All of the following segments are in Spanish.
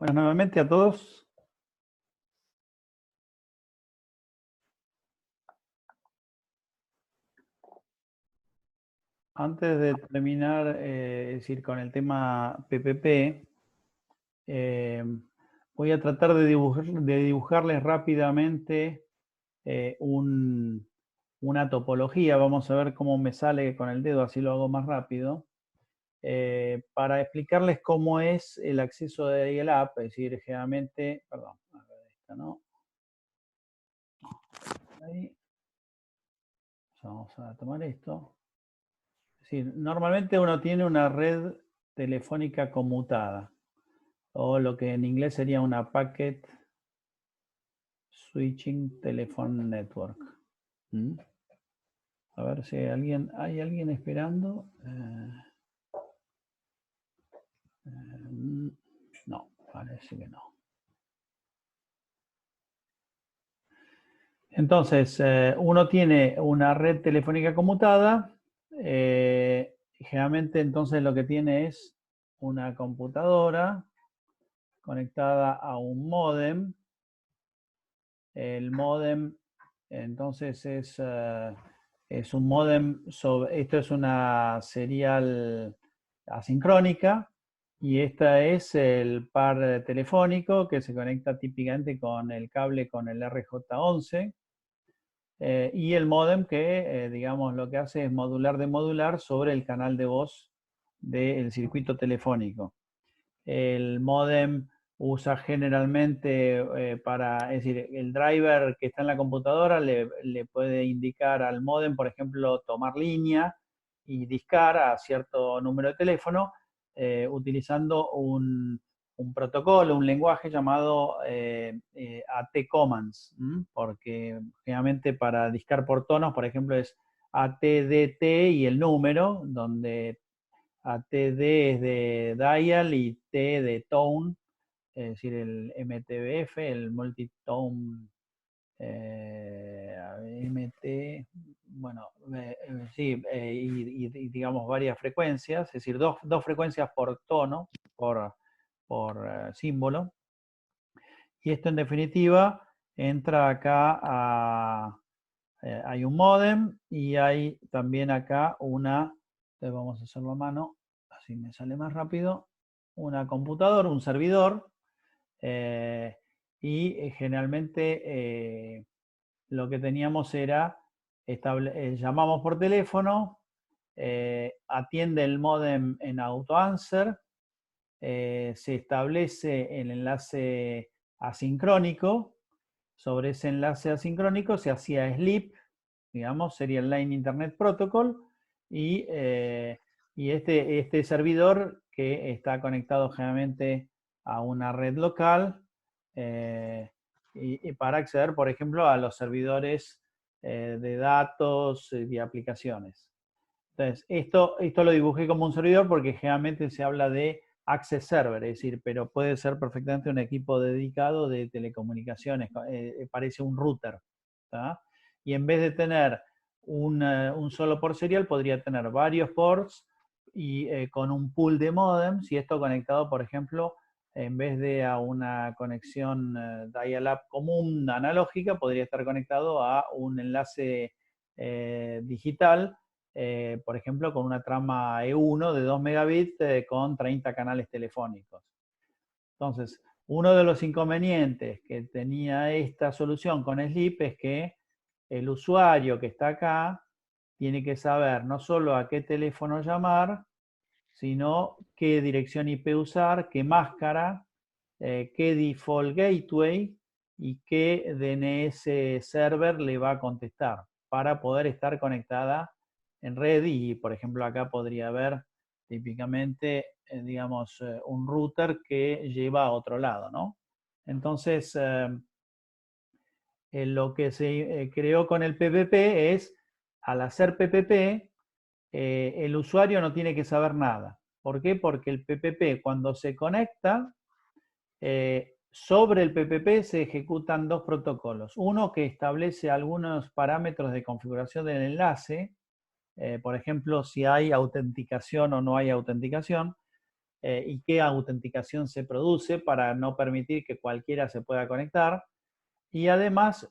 Bueno, nuevamente a todos. Antes de terminar, es decir, con el tema PPP, voy a tratar de dibujarles rápidamente una topología. Vamos a ver cómo me sale con el dedo, así lo hago más rápido. Para explicarles cómo es el acceso de dial-up, es decir, generalmente, perdón, a ver, esta no. Ahí. Vamos a tomar esto. Es decir, normalmente uno tiene una red telefónica conmutada, o lo que en inglés sería una Packet Switching Telephone Network. A ver si hay alguien esperando. No, parece que no. Entonces, uno tiene una red telefónica conmutada. Generalmente entonces lo que tiene es una computadora conectada a un módem. El módem entonces es un módem, esto es una serial asincrónica y esta es el par telefónico que se conecta típicamente con el cable con el RJ11 y el módem que digamos lo que hace es modular de modular sobre el canal de voz del circuito telefónico. El módem usa generalmente es decir, el driver que está en la computadora le puede indicar al módem, por ejemplo, tomar línea y discar a cierto número de teléfono utilizando un protocolo, un lenguaje llamado AT Commands, porque generalmente para discar por tonos, por ejemplo, es ATDT y el número, donde ATD es de dial y T de tone, es decir, el MTBF, el multitone MT, bueno, sí, y digamos varias frecuencias, es decir, dos frecuencias por tono, por símbolo. Y esto en definitiva entra acá hay un módem y hay también acá entonces vamos a hacerlo a mano, así me sale más rápido, una computadora, un servidor, y generalmente lo que teníamos era, llamamos por teléfono, atiende el módem en autoanswer, se establece el enlace asincrónico, sobre ese enlace asincrónico se hacía sleep, digamos, sería el Line Internet Protocol, y este servidor que está conectado generalmente a una red local y para acceder, por ejemplo, a los servidores de datos y aplicaciones. Entonces, esto lo dibujé como un servidor porque generalmente se habla de access server, es decir, pero puede ser perfectamente un equipo dedicado de telecomunicaciones, parece un router, ¿tá? Y en vez de tener un solo port serial, podría tener varios ports y con un pool de modems, y esto conectado, por ejemplo, en vez de a una conexión dial-up común analógica, podría estar conectado a un enlace digital, por ejemplo, con una trama E1 de 2 megabits con 30 canales telefónicos. Entonces, uno de los inconvenientes que tenía esta solución con Sleep es que el usuario que está acá tiene que saber no solo a qué teléfono llamar, sino qué dirección IP usar, qué máscara, qué default gateway y qué DNS server le va a contestar para poder estar conectada en red. Y, por ejemplo, acá podría haber típicamente, digamos, un router que lleva a otro lado, ¿no? Entonces, lo que se creó con el PPP es, al hacer PPP, el usuario no tiene que saber nada. ¿Por qué? Porque el PPP, cuando se conecta, sobre el PPP se ejecutan dos protocolos. Uno que establece algunos parámetros de configuración del enlace, por ejemplo, si hay autenticación o no hay autenticación. y qué autenticación se produce para no permitir que cualquiera se pueda conectar. Y además,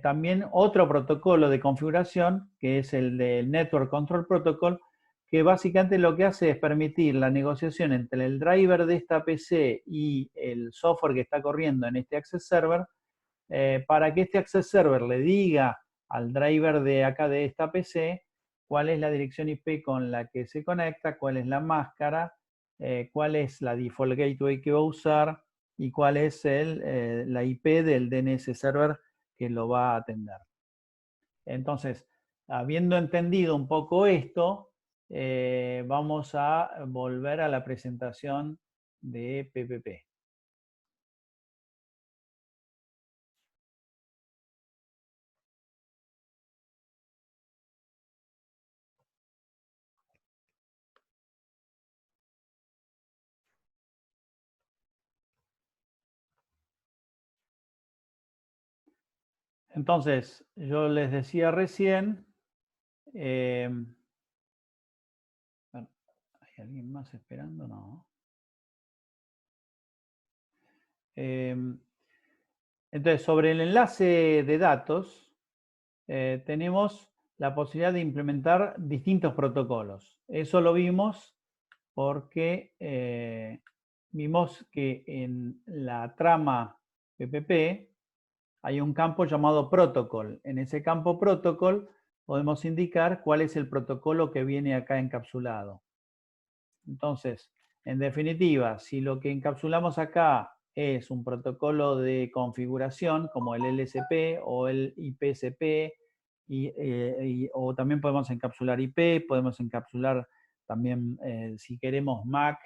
también otro protocolo de configuración, que es el del Network Control Protocol, que básicamente lo que hace es permitir la negociación entre el driver de esta PC y el software que está corriendo en este Access Server, para que este Access Server le diga al driver de acá de esta PC cuál es la dirección IP con la que se conecta, cuál es la máscara, cuál es la default gateway que va a usar y cuál es la IP del DNS server que lo va a atender. Entonces, habiendo entendido un poco esto, vamos a volver a la presentación de PPP. Entonces, yo les decía recién, ¿hay alguien más esperando? No. Entonces, sobre el enlace de datos, tenemos la posibilidad de implementar distintos protocolos. Eso lo vimos porque vimos que en la trama PPP hay un campo llamado protocol. En ese campo protocol podemos indicar cuál es el protocolo que viene acá encapsulado. Entonces, en definitiva, si lo que encapsulamos acá es un protocolo de configuración como el LSP o el IPSP, o también podemos encapsular IP, podemos encapsular también, si queremos MAC,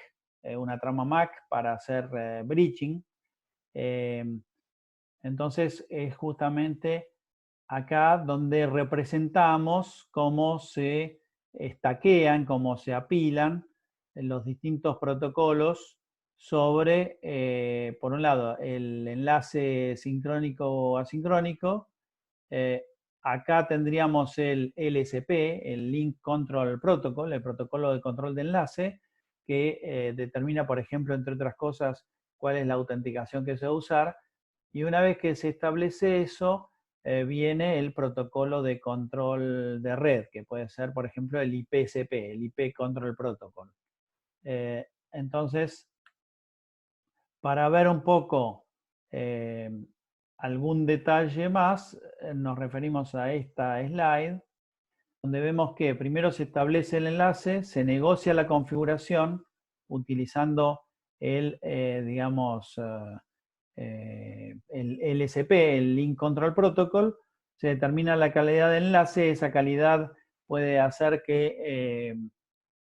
una trama MAC para hacer bridging. Entonces, es justamente acá donde representamos cómo se estaquean, cómo se apilan los distintos protocolos sobre, por un lado, el enlace sincrónico o asincrónico. Acá tendríamos el LSP, el Link Control Protocol, el protocolo de control de enlace, que determina, por ejemplo, entre otras cosas, cuál es la autenticación que se va a usar. Y una vez que se establece eso, viene el protocolo de control de red, que puede ser, por ejemplo, el IPSP, el IP Control Protocol. Entonces, para ver un poco algún detalle más, nos referimos a esta slide, donde vemos que primero se establece el enlace, se negocia la configuración utilizando el, digamos, el LSP, el Link Control Protocol, se determina la calidad del enlace, esa calidad puede hacer que,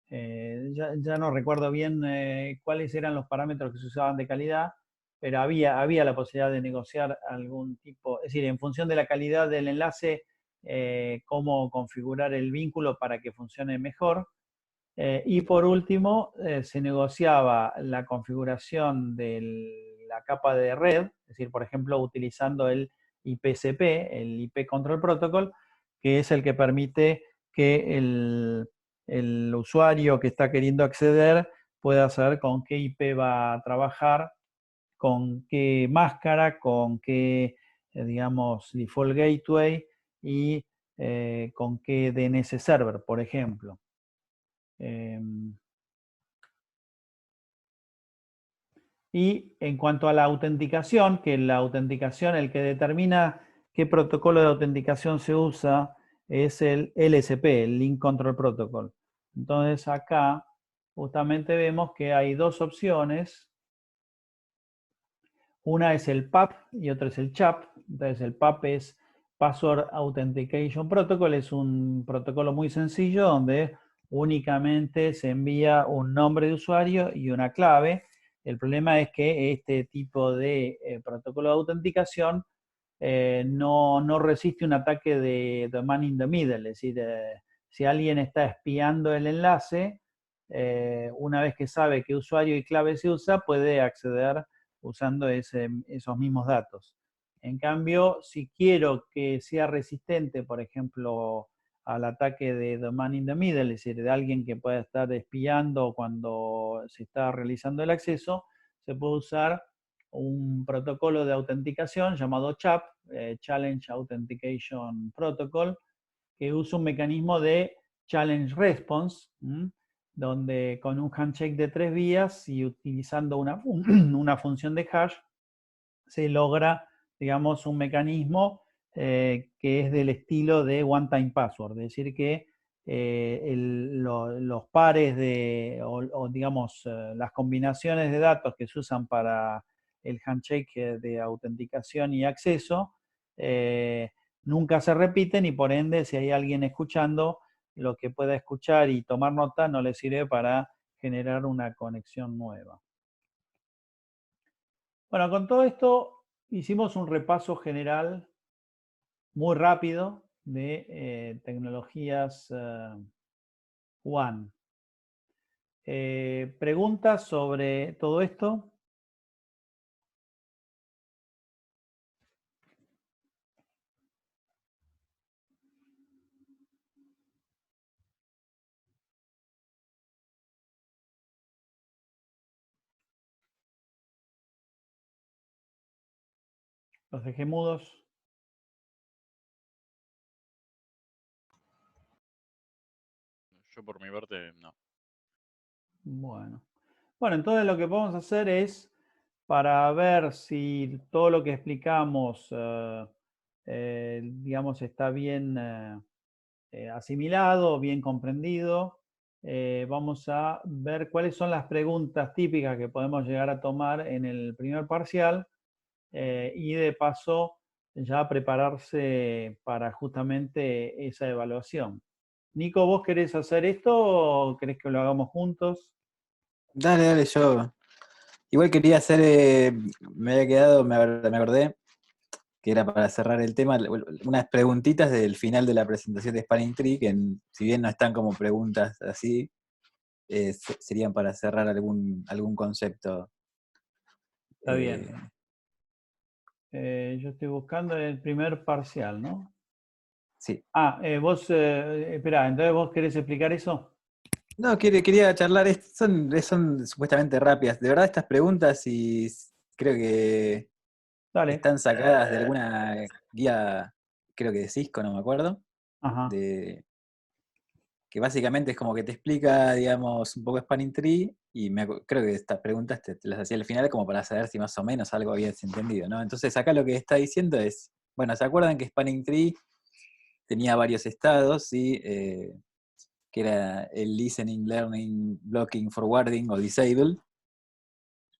ya no recuerdo bien cuáles eran los parámetros que se usaban de calidad, pero había la posibilidad de negociar algún tipo, es decir, en función de la calidad del enlace, cómo configurar el vínculo para que funcione mejor. Y por último, se negociaba la configuración de la capa de red, es decir, por ejemplo, utilizando el IPCP, el IP Control Protocol, que es el que permite que el usuario que está queriendo acceder pueda saber con qué IP va a trabajar, con qué máscara, con qué, digamos, default gateway y con qué DNS server, por ejemplo. Y en cuanto a la autenticación, que la autenticación, el que determina qué protocolo de autenticación se usa, es el LSP, el Link Control Protocol. Entonces acá justamente vemos que hay dos opciones. Una es el PAP y otra es el CHAP. Entonces el PAP es Password Authentication Protocol, es un protocolo muy sencillo donde únicamente se envía un nombre de usuario y una clave. El problema es que este tipo de protocolo de autenticación no resiste un ataque de man in the middle, es decir, si alguien está espiando el enlace, una vez que sabe qué usuario y clave se usa, puede acceder usando esos mismos datos. En cambio, si quiero que sea resistente, por ejemplo, al ataque de the man in the middle, es decir, de alguien que pueda estar espiando cuando se está realizando el acceso, se puede usar un protocolo de autenticación llamado CHAP, Challenge Authentication Protocol, que usa un mecanismo de challenge response, donde con un handshake de 3 vías y utilizando una función de hash, se logra, digamos, un mecanismo que es del estilo de one-time password, es decir, que los pares o digamos, las combinaciones de datos que se usan para el handshake de autenticación y acceso nunca se repiten y por ende, si hay alguien escuchando, lo que pueda escuchar y tomar nota no le sirve para generar una conexión nueva. Bueno, con todo esto hicimos un repaso general muy rápido de tecnologías WAN. ¿Preguntas sobre todo esto? ¿Los dejé mudos? Yo por mi parte, no. Bueno. Bueno, entonces lo que podemos hacer es, para ver si todo lo que explicamos, digamos, está bien asimilado, bien comprendido, vamos a ver cuáles son las preguntas típicas que podemos llegar a tomar en el primer parcial y de paso ya prepararse para justamente esa evaluación. Nico, ¿vos querés hacer esto o querés que lo hagamos juntos? Dale, yo. Igual quería hacer, me había quedado, me acordé, que era para cerrar el tema, unas preguntitas del final de la presentación de Spanning Tree, que si bien no están como preguntas así, serían para cerrar algún concepto. Está bien. Yo estoy buscando el primer parcial, ¿no? Sí. Ah, vos, espera, entonces vos querés explicar eso. No, quería charlar, son supuestamente rápidas. De verdad estas preguntas y creo que Dale. están sacadas de alguna guía, creo que de Cisco, no me acuerdo, Ajá. que básicamente es como que te explica, digamos, un poco Spanning Tree, y creo que estas preguntas te las hacía al final como para saber si más o menos algo habías entendido, ¿no? Entonces acá lo que está diciendo es, bueno, ¿se acuerdan que Spanning Tree tenía varios estados, ¿sí? Que era el listening, learning, blocking, forwarding o disable,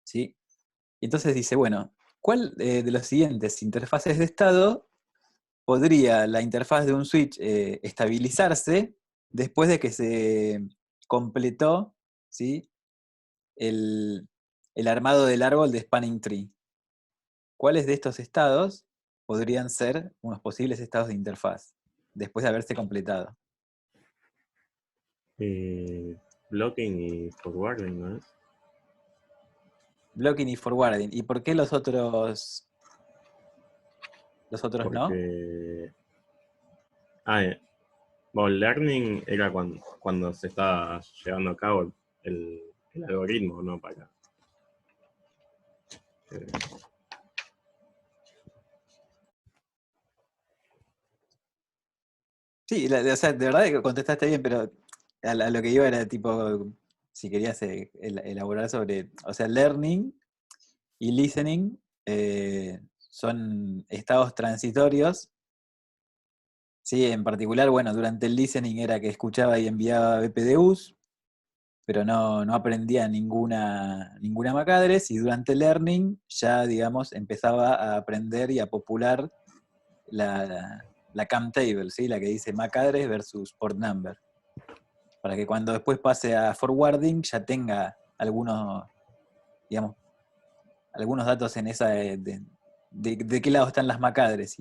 ¿sí? Entonces dice, bueno, ¿cuál de los siguientes interfaces de estado podría la interfaz de un switch estabilizarse después de que se completó, ¿sí? el armado del árbol de Spanning Tree? ¿Cuáles de estos estados podrían ser unos posibles estados de interfaz después de haberse completado? Blocking y forwarding, ¿no es? Blocking y forwarding. ¿Y por qué los otros no? Porque... Bueno, learning era cuando se está llevando a cabo el algoritmo, ¿no? Para... Sí, o sea, de verdad que contestaste bien, pero a lo que iba era tipo, si querías elaborar sobre, o sea, learning y listening son estados transitorios, ¿sí? En particular, bueno, durante el listening era que escuchaba y enviaba BPDUs, pero no aprendía ninguna MAC address, y durante el learning ya, digamos, empezaba a aprender y a popular la CAM table, ¿sí? La que dice MAC address versus port number, para que cuando después pase a forwarding ya tenga algunos, digamos, algunos datos en esa de qué lado están las MAC address,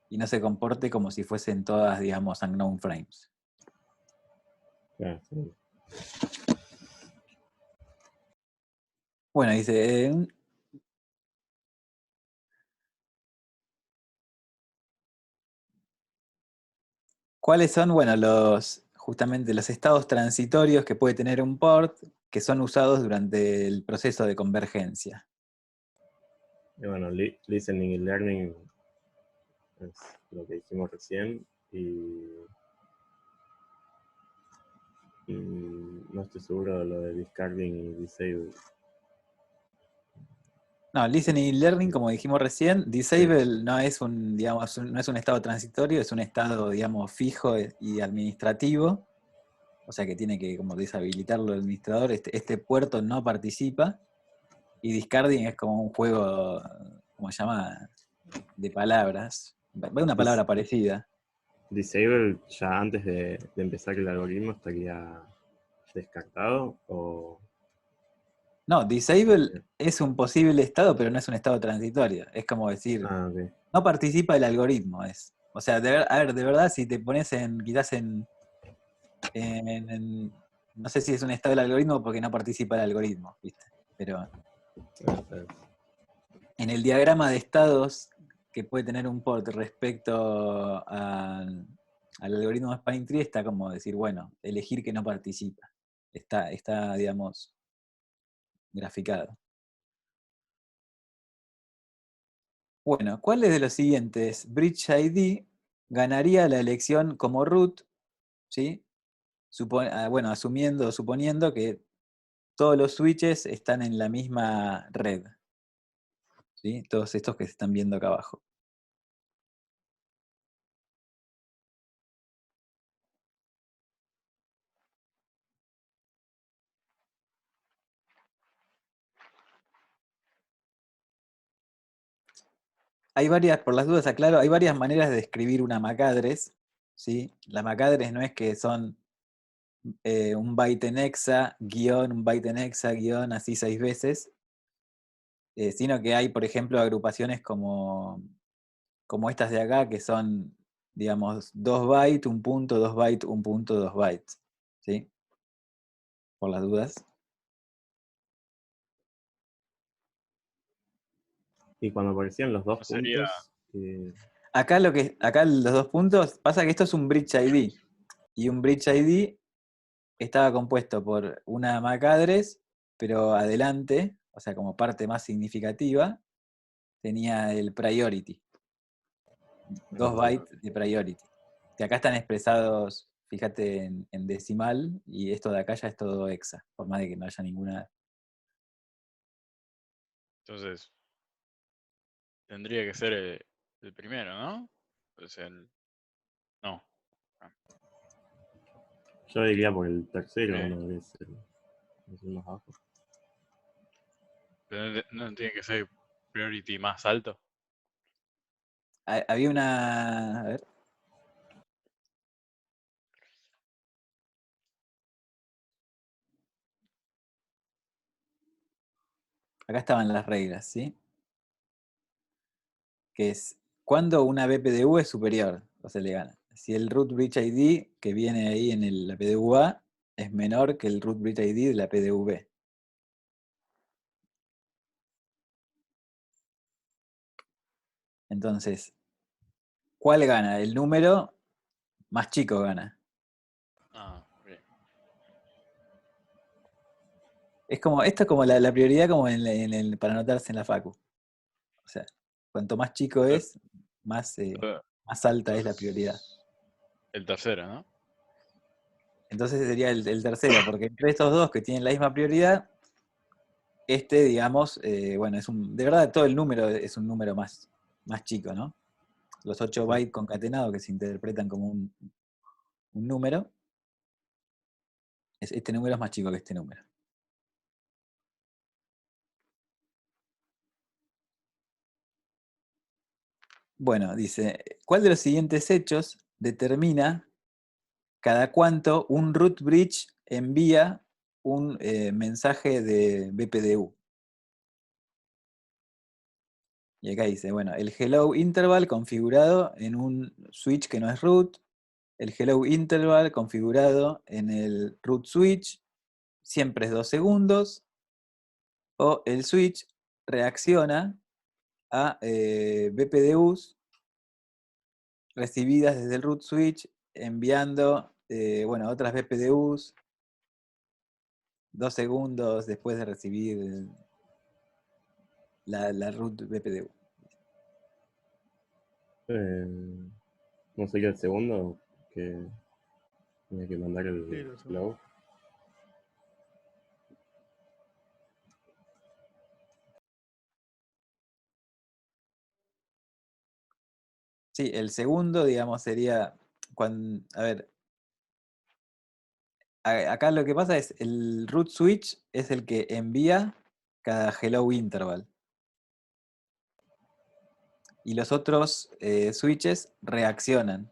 y no se comporte como si fuesen todas, digamos, unknown frames. Claro, sí. Bueno, dice, ¿Cuáles son, bueno, justamente los estados transitorios que puede tener un port que son usados durante el proceso de convergencia? Y bueno, listening y learning es lo que dijimos recién. Y no estoy seguro de lo de discarding y disable. No, listening y learning, como dijimos recién, disable no es digamos, no es un estado transitorio, es un estado, digamos, fijo y administrativo. O sea que tiene que como deshabilitarlo el administrador. Este puerto no participa. Y discarding es como un juego, ¿cómo se llama? De palabras. Va una palabra parecida. Disable ya antes de empezar el algoritmo estaría descartado o... No, disable es un posible estado, pero no es un estado transitorio. Es como decir, Ah, ok. no participa el algoritmo. O sea, a ver, de verdad, si te pones quizás no sé si es un estado del algoritmo porque no participa el algoritmo, ¿viste? Pero en el diagrama de estados que puede tener un port respecto al algoritmo de Spanning Tree está como decir, bueno, elegir que no participa. Está digamos, graficado. Bueno, ¿cuáles de los siguientes Bridge ID ganaría la elección como root? ¿Sí? Bueno, suponiendo que todos los switches están en la misma red. ¿Sí? Todos estos que se están viendo acá abajo. Hay varias, por las dudas aclaro, hay varias maneras de escribir una MAC address, ¿sí? La MAC address no es que son un byte en hexa, guión, un byte en hexa, guión, así 6 veces, sino que hay, por ejemplo, agrupaciones como estas de acá, que son, digamos, 2 bytes, un punto, 2 bytes, un punto, 2 bytes, ¿sí? Por las dudas. Y cuando aparecían los dos No sería. puntos, Acá los 2 puntos, pasa que esto es un bridge ID, y un bridge ID estaba compuesto por una MAC address, pero adelante, o sea, como parte más significativa, tenía el priority, 2 bytes de priority. Que acá están expresados, fíjate, en decimal, y esto de acá ya es todo hexa, por más de que no haya ninguna. Entonces, tendría que ser el primero, ¿no? Pues no. Ah, yo diría por el tercero, eh, no es el más bajo. pero no tiene que ser priority más alto. Había una. A ver. Acá estaban las reglas, ¿sí? Que es cuando una BPDU es superior, o se le gana. Si el root bridge ID que viene ahí en la PDUA es menor que el root bridge ID de la PDUB. Entonces, ¿cuál gana? El número más chico gana. Ah, bien. Esto es como la prioridad como para anotarse en la facu. O sea, cuanto más chico es, más, más alta es la prioridad. Entonces, el tercero, ¿no? Entonces sería el tercero, porque entre estos dos que tienen la misma prioridad, digamos, bueno, de verdad todo el número es un número más chico, ¿no? Los 8 bytes concatenados que se interpretan como un número, este número es más chico que este número. Bueno, dice, ¿cuál de los siguientes hechos determina cada cuánto un root bridge envía un mensaje de BPDU? Y acá dice, bueno, el hello interval configurado en un switch que no es root, el hello interval configurado en el root switch, siempre es 2 segundos, o el switch reacciona a BPDUs recibidas desde el root switch enviando, bueno, otras BPDUs, 2 segundos después de recibir la root BPDU. No sé qué el segundo que tiene que mandar Sí, el lo segundo. flow. Sí, el segundo, digamos, sería cuando, a ver, acá lo que pasa es el root switch es el que envía cada hello interval. Y los otros switches reaccionan.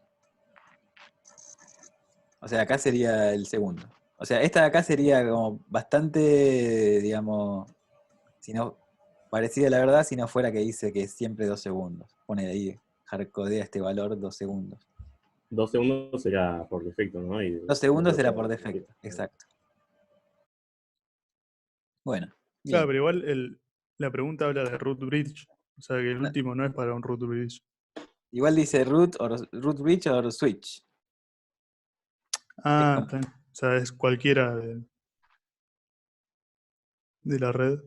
O sea, acá sería el segundo. O sea, esta de acá sería como bastante, digamos, si no, parecida a la verdad, si no fuera que dice que es siempre 2 segundos. Pone ahí, hardcodea este valor 2 segundos. 2 segundos será por defecto, ¿no? Y 2 segundos después será por defecto, exacto. Bueno, Claro, bien. pero igual la pregunta habla de root bridge. O sea que el No, último no es para un root bridge. igual dice root bridge o switch. Es Ah, como está bien. O sea, es cualquiera de la red.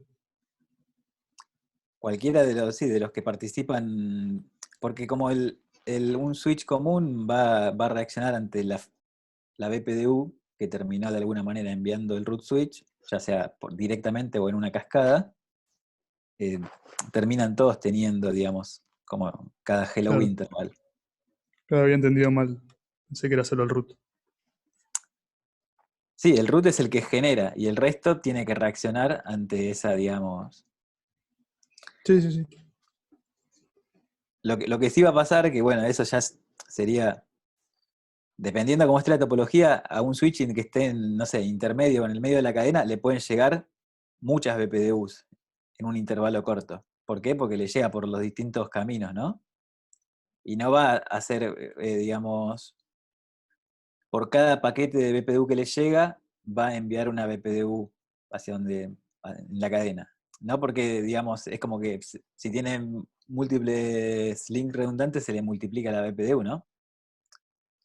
cualquiera de los, sí, de los que participan, porque como un switch común va a reaccionar ante la BPDU que terminó de alguna manera enviando el root switch, ya sea directamente o en una cascada, terminan todos teniendo, digamos, como cada hello Claro, interval. claro, había entendido mal. Pensé que era solo el root. Sí, el root es el que genera y el resto tiene que reaccionar ante esa, digamos. Sí, sí, sí. Lo que sí va a pasar, que bueno, eso ya sería, dependiendo de cómo esté la topología, a un switching que esté en, no sé, intermedio o en el medio de la cadena, le pueden llegar muchas BPDUs en un intervalo corto. ¿Por qué? Porque le llega por los distintos caminos, ¿no? Y no va a ser, digamos, por cada paquete de BPDU que le llega, va a enviar una BPDU hacia donde, en la cadena. ¿No? Porque, digamos, es como que si tienen múltiples links redundantes, se le multiplica la BPDU, ¿no?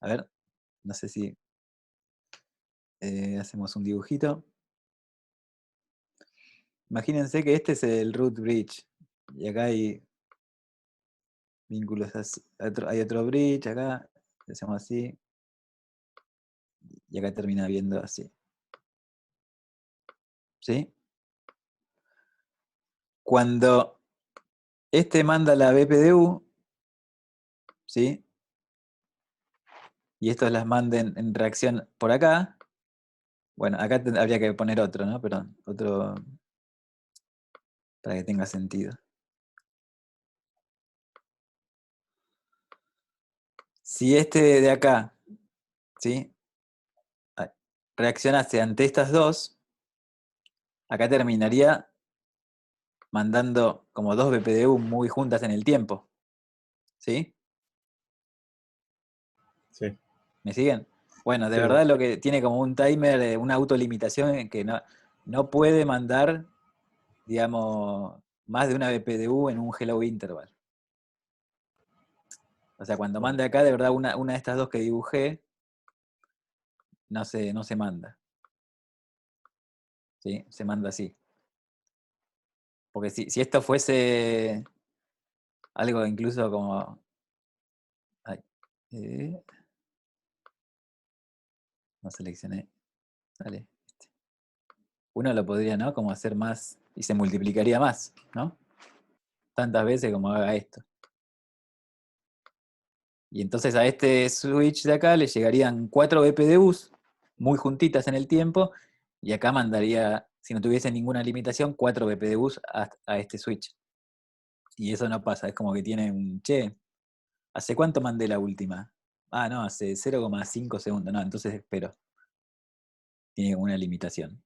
A ver, no sé si hacemos un dibujito. Imagínense que este es el root bridge. Y acá hay vínculos, hay otro bridge acá, hacemos así. Y acá termina viendo así. ¿Sí? Cuando este manda la BPDU, ¿sí? Y estos las manden en reacción por acá. Bueno, acá habría que poner otro, ¿no? Perdón, otro para que tenga sentido. Si este de acá, ¿sí? Reaccionase ante estas dos, acá terminaría mandando como dos BPDU muy juntas en el tiempo. ¿Sí? Sí. ¿Me siguen? Bueno, de Sí. verdad lo que tiene como un timer, una autolimitación en que no puede mandar, digamos, más de una BPDU en un hello interval. O sea, cuando mande acá, de verdad, una de estas dos que dibujé, no se manda. ¿Sí? Se manda así. Porque si esto fuese algo incluso como... Ay, no seleccioné. Dale. Uno lo podría, ¿no? Como hacer más y se multiplicaría más, ¿no? Tantas veces como haga esto. Y entonces a este switch de acá le llegarían 4 BPDUs muy juntitas en el tiempo y acá mandaría, si no tuviese ninguna limitación, 4 BPDUs a este switch. Y eso no pasa, es como que tiene un, che, ¿hace cuánto mandé la última? Ah, no, hace 0,5 segundos. No, entonces espero. Tiene una limitación.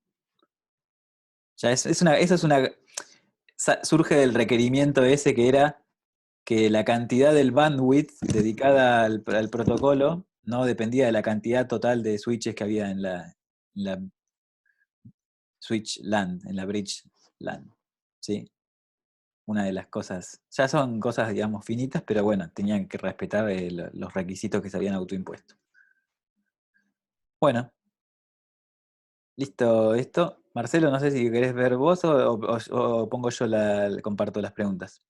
Ya eso es una... Surge del requerimiento ese que era que la cantidad del bandwidth dedicada al protocolo no dependía de la cantidad total de switches que había en la switch LAN, en la bridge LAN. ¿Sí? Una de las cosas, ya son cosas, digamos, finitas, pero bueno, tenían que respetar los requisitos que se habían autoimpuesto. Bueno, listo esto. Marcelo, no sé si querés ver vos o pongo yo comparto las preguntas.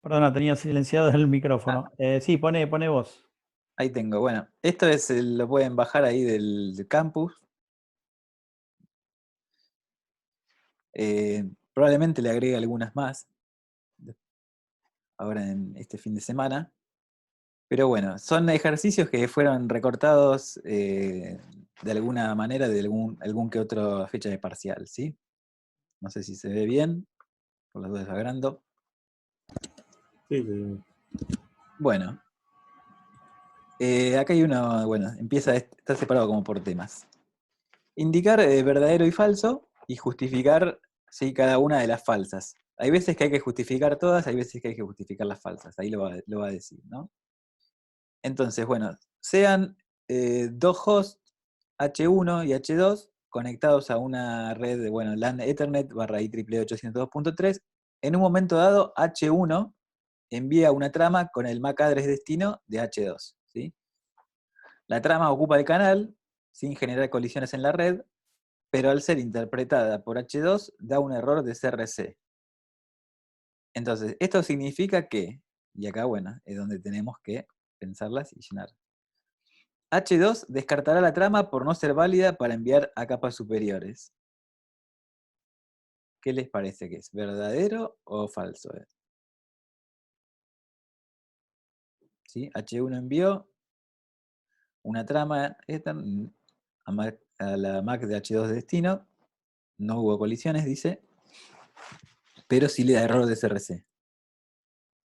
Perdona, tenía silenciado el micrófono. Sí, pone vos. Ahí tengo. Bueno, esto lo pueden bajar ahí del campus. Probablemente le agregue algunas más ahora en este fin de semana. Pero bueno, son ejercicios que fueron recortados de alguna manera de algún que otra fecha de parcial, ¿sí? No sé si se ve bien, por las dudas agrando. Sí, sí. Bueno, acá hay uno, bueno, está separado como por temas. Indicar verdadero y falso y justificar sí, cada una de las falsas. Hay veces que hay que justificar todas, hay veces que hay que justificar las falsas. Ahí lo va a decir, ¿no? Entonces, bueno, sean dos hosts H1 y H2 conectados a una red de, bueno, LAN Ethernet /IEEE 802.3. En un momento dado, H1 envía una trama con el MAC address destino de H2, ¿sí? La trama ocupa el canal sin generar colisiones en la red, pero al ser interpretada por H2 da un error de CRC. Entonces, esto significa que, y acá, bueno, es donde tenemos que pensarlas y llenar. H2 descartará la trama por no ser válida para enviar a capas superiores. ¿Qué les parece que es? ¿Verdadero o falso? ¿Sí? H1 envió una trama a la MAC de H2 de destino. No hubo colisiones, dice, pero sí le da error de CRC.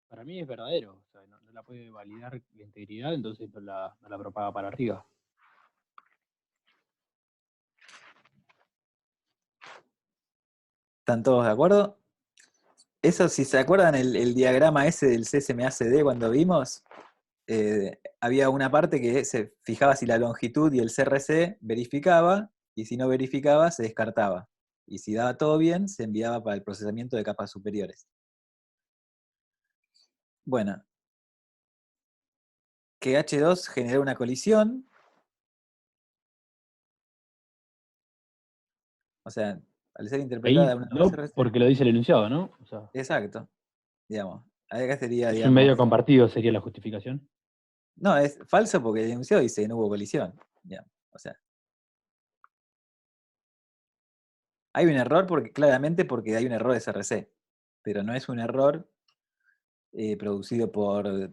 Para mí es verdadero, o sea, no la puede validar la integridad, entonces no la propaga para arriba. ¿Están todos de acuerdo? Eso, si se acuerdan el diagrama ese del CSMA-CD cuando vimos, había una parte que se fijaba si la longitud y el CRC verificaba, y si no verificaba, se descartaba. Y si daba todo bien, se enviaba para el procesamiento de capas superiores. Bueno, que H2 generó una colisión. O sea, al ser interpretada Ahí una no, CRC. porque lo dice el enunciado, ¿no? O sea, Exacto. Digamos. Acá sería, es un digamos. medio compartido, sería la justificación. No, es falso porque el enunciado dice no hubo colisión. Digamos. O sea. Hay un error claramente porque hay un error de CRC. Pero no es un error producido por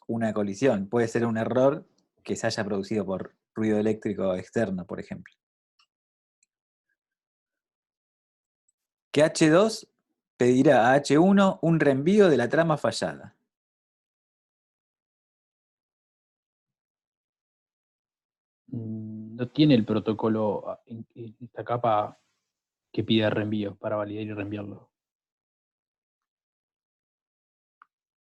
una colisión. Puede ser un error que se haya producido por ruido eléctrico externo, por ejemplo. Que H2 pedirá a H1 un reenvío de la trama fallada. No tiene el protocolo en esta capa que pide reenvío para validar y reenviarlo.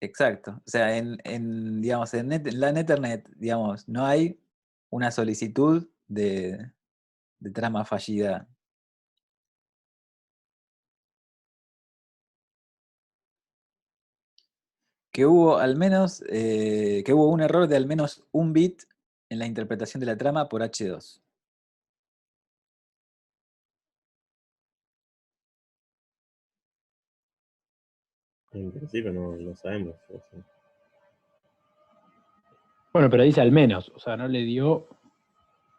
Exacto. O sea, digamos, en la Ethernet, digamos, no hay una solicitud de trama fallida. Que hubo que hubo un error de al menos un bit en la interpretación de la trama por H2. En principio no lo sabemos. O sea. Bueno, pero dice al menos, o sea, no le dio.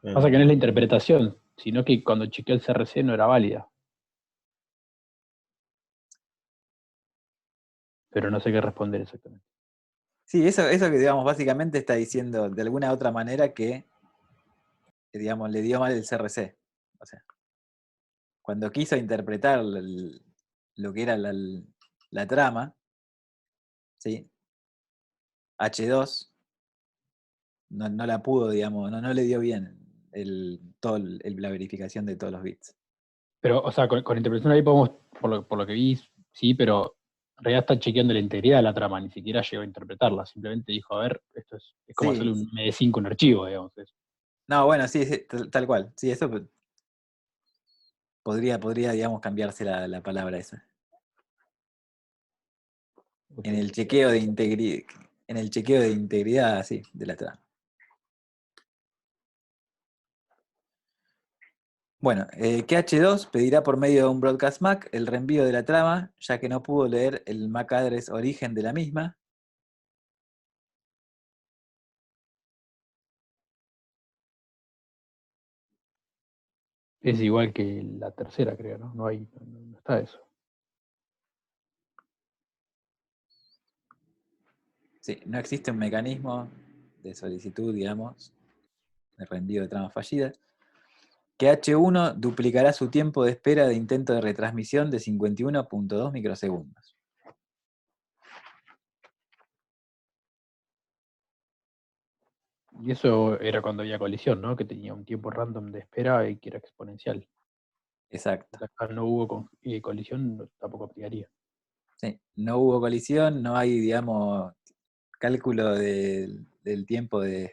Pasa que no es la interpretación, sino que cuando chequeó el CRC no era válida. Pero no sé qué responder exactamente. Sí, eso que digamos básicamente está diciendo de alguna otra manera que digamos le dio mal el CRC. O sea, cuando quiso interpretar lo que era la trama, ¿sí? H2 no la pudo, digamos, no le dio bien la verificación de todos los bits. Pero, o sea, con interpretación ahí podemos, por lo que vi, sí, pero en realidad está chequeando la integridad de la trama, ni siquiera llegó a interpretarla, simplemente dijo, a ver, esto es como Sí. hacerle un MD5 un archivo, digamos. No, bueno, sí, tal cual. Sí, eso. podría, digamos, cambiarse la palabra esa. En el chequeo de integridad, sí, de la trama. Bueno, que H2 pedirá por medio de un broadcast MAC el reenvío de la trama, ya que no pudo leer el MAC address origen de la misma. Es igual que la tercera, creo, ¿no? No está eso. Sí, no existe un mecanismo de solicitud, digamos, de reenvío de tramas fallidas. Que H1 duplicará su tiempo de espera de intento de retransmisión de 51.2 microsegundos. Y eso era cuando había colisión, ¿no? Que tenía un tiempo random de espera y que era exponencial. Exacto. Acá no hubo colisión, tampoco aplicaría. Sí, no hubo colisión, no hay, digamos, cálculo del tiempo de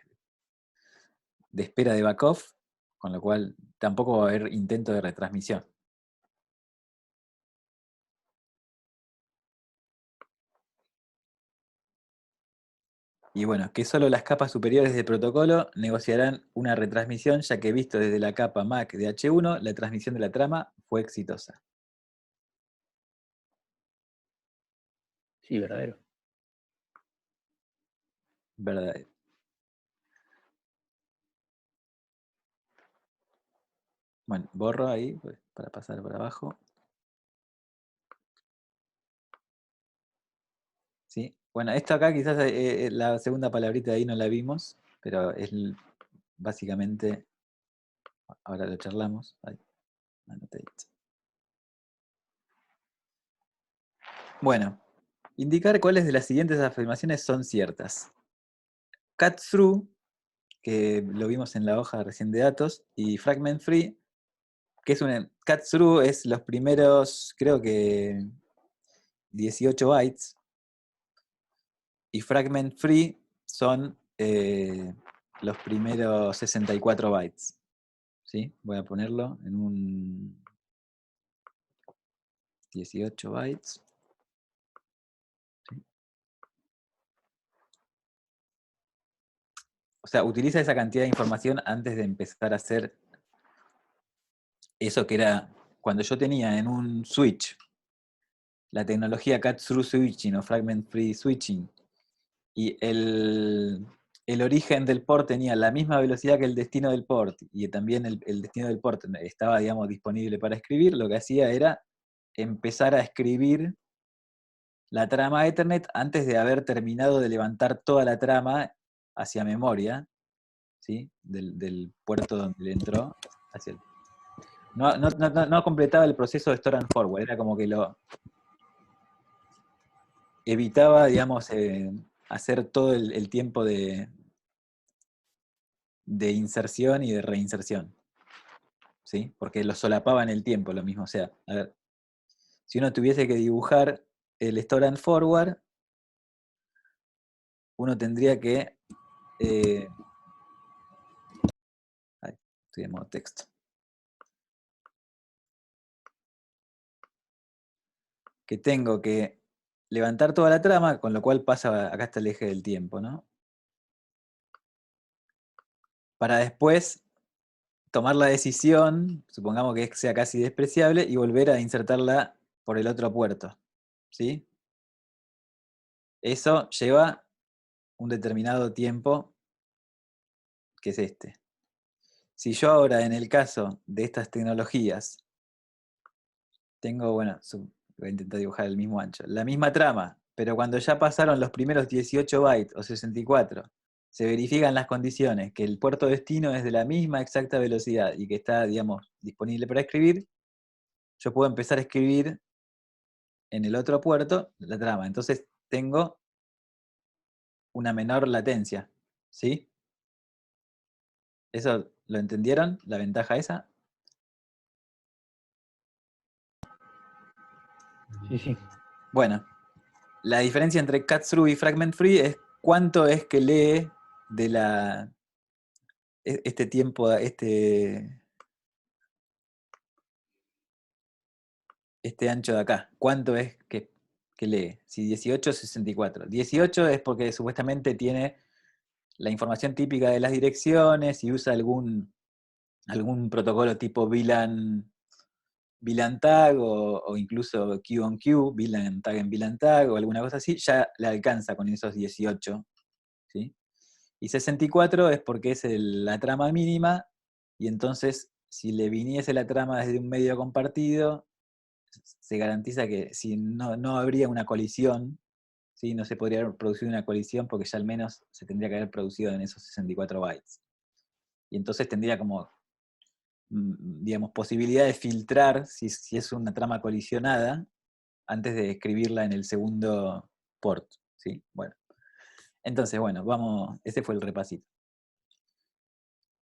espera de backoff, con lo cual tampoco va a haber intento de retransmisión. Y bueno, que solo las capas superiores del protocolo negociarán una retransmisión, ya que visto desde la capa MAC de H1, la transmisión de la trama fue exitosa. Sí, verdadero. Verdadero. Bueno, borro ahí pues, para pasar por abajo. ¿Sí? Bueno, esto acá quizás la segunda palabrita de ahí no la vimos, pero es básicamente, ahora lo charlamos. Ahí, annotate. Bueno, indicar cuáles de las siguientes afirmaciones son ciertas. Cut through, que lo vimos en la hoja recién de datos, y fragment free, que es cut through es los primeros, creo que 18 bytes, y fragment free son los primeros 64 bytes. ¿Sí? Voy a ponerlo en un 18 bytes. ¿Sí? O sea, utiliza esa cantidad de información antes de empezar a hacer eso que era cuando yo tenía en un switch la tecnología cut-through switching o fragment free switching y el origen del port tenía la misma velocidad que el destino del port y también el destino del port estaba, digamos, disponible para escribir, lo que hacía era empezar a escribir la trama Ethernet antes de haber terminado de levantar toda la trama hacia memoria, ¿sí? Del puerto donde le entró hacia el... No completaba el proceso de store and forward, era como que lo evitaba, digamos, hacer todo el tiempo de inserción y de reinserción, ¿sí? Porque lo solapaba en el tiempo lo mismo. O sea, a ver, si uno tuviese que dibujar el store and forward, uno tendría que... estoy en modo texto. Que tengo que levantar toda la trama, con lo cual pasa, acá está el eje del tiempo, ¿no? Para después tomar la decisión, supongamos que sea casi despreciable, y volver a insertarla por el otro puerto, ¿sí? Eso lleva un determinado tiempo, que es este. Si yo ahora, en el caso de estas tecnologías, tengo, bueno, voy a intentar dibujar el mismo ancho, la misma trama, pero cuando ya pasaron los primeros 18 bytes o 64, se verifican las condiciones, que el puerto destino es de la misma exacta velocidad y que está, digamos, disponible para escribir, yo puedo empezar a escribir en el otro puerto la trama. Entonces tengo una menor latencia, ¿sí? ¿Eso lo entendieron? ¿La ventaja esa? Sí, sí. Bueno, la diferencia entre cut-through y fragment free es cuánto es que lee de este tiempo, este ancho de acá. ¿Cuánto es que lee? Si 18 o 64. 18 es porque supuestamente tiene la información típica de las direcciones y usa algún protocolo tipo VLAN tag o incluso Q-on-Q, VLAN tag en VLAN tag o alguna cosa así, ya le alcanza con esos 18. ¿Sí? Y 64 es porque es la trama mínima, y entonces si le viniese la trama desde un medio compartido, se garantiza que si no habría una colisión, ¿sí? No se podría haber producido una colisión porque ya al menos se tendría que haber producido en esos 64 bytes. Y entonces tendría como, digamos, posibilidad de filtrar si es una trama colisionada antes de escribirla en el segundo port. ¿Sí? Bueno. Entonces, bueno, vamos, ese fue el repasito.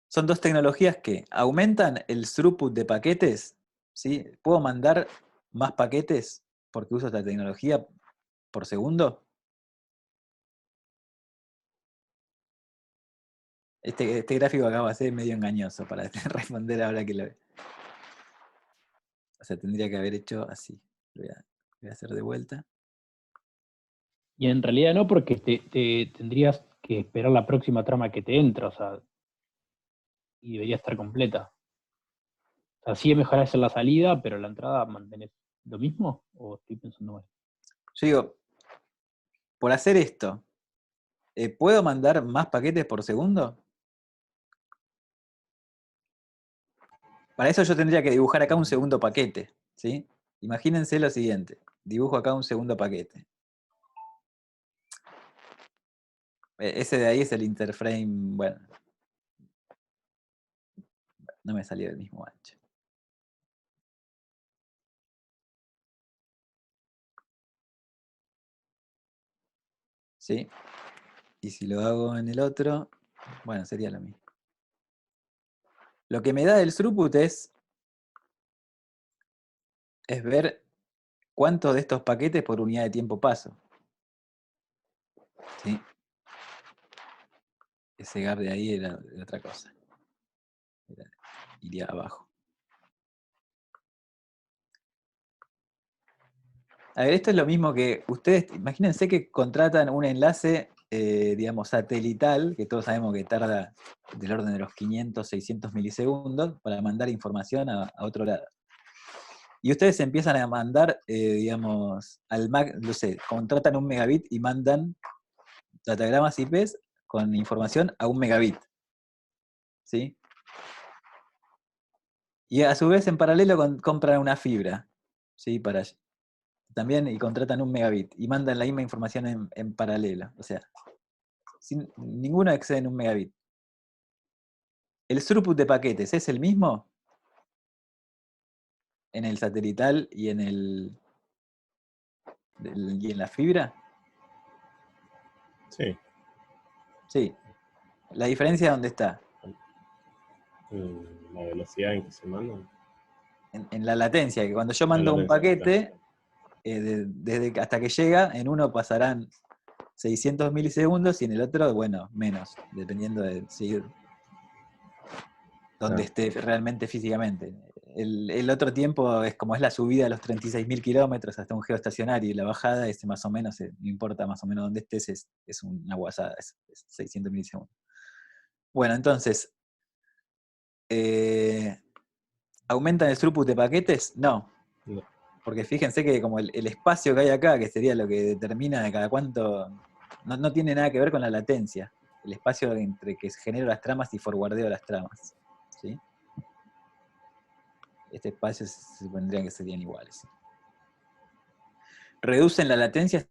Son dos tecnologías que aumentan el throughput de paquetes, ¿sí? ¿Puedo mandar más paquetes porque uso esta tecnología por segundo? Este gráfico acá va a ser medio engañoso para responder ahora que lo ve. O sea, tendría que haber hecho así. Lo voy a hacer de vuelta. Y en realidad no, porque te tendrías que esperar la próxima trama que te entra, o sea, y debería estar completa. O sea, sí mejorás en la salida, pero la entrada mantenés lo mismo, o estoy pensando mal. Yo digo, por hacer esto, ¿puedo mandar más paquetes por segundo? Para eso yo tendría que dibujar acá un segundo paquete, ¿sí? Imagínense lo siguiente. Dibujo acá un segundo paquete. Ese de ahí es el interframe, bueno. No me salió del mismo ancho. ¿Sí? Y si lo hago en el otro, bueno, sería lo mismo. Lo que me da el throughput es ver cuántos de estos paquetes por unidad de tiempo paso. ¿Sí? Ese gap de ahí era de otra cosa. Iría abajo. A ver, esto es lo mismo que ustedes, imagínense que contratan un enlace, digamos, satelital, que todos sabemos que tarda del orden de los 500, 600 milisegundos para mandar información a otro lado. Y ustedes empiezan a mandar, digamos, al Mac, no sé, contratan 1 megabit y mandan datagramas IPs con información a 1 megabit. ¿Sí? Y a su vez, en paralelo, compran una fibra, ¿sí? Para también, y contratan 1 megabit y mandan la misma información en paralelo. O sea, ninguno excede en 1 megabit. ¿El throughput de paquetes es el mismo en el satelital y en la fibra? Sí. Sí. ¿La diferencia dónde está? La velocidad en que se mandan. En la latencia, que cuando yo mando un paquete, desde hasta que llega, en uno pasarán 600 milisegundos y en el otro, bueno, menos, dependiendo de seguir donde esté realmente físicamente. El otro tiempo es como es la subida a los 36.000 kilómetros hasta un geoestacionario, y la bajada es más o menos, no importa más o menos dónde estés, es una guasada, es 600 milisegundos. Bueno, entonces, ¿aumentan el throughput de paquetes? No. No. Porque fíjense que como el espacio que hay acá, que sería lo que determina de cada cuánto, no tiene nada que ver con la latencia. El espacio entre que genero las tramas y forwardeo las tramas. ¿Sí? Este espacio se supondría que serían iguales. ¿Reducen la latencia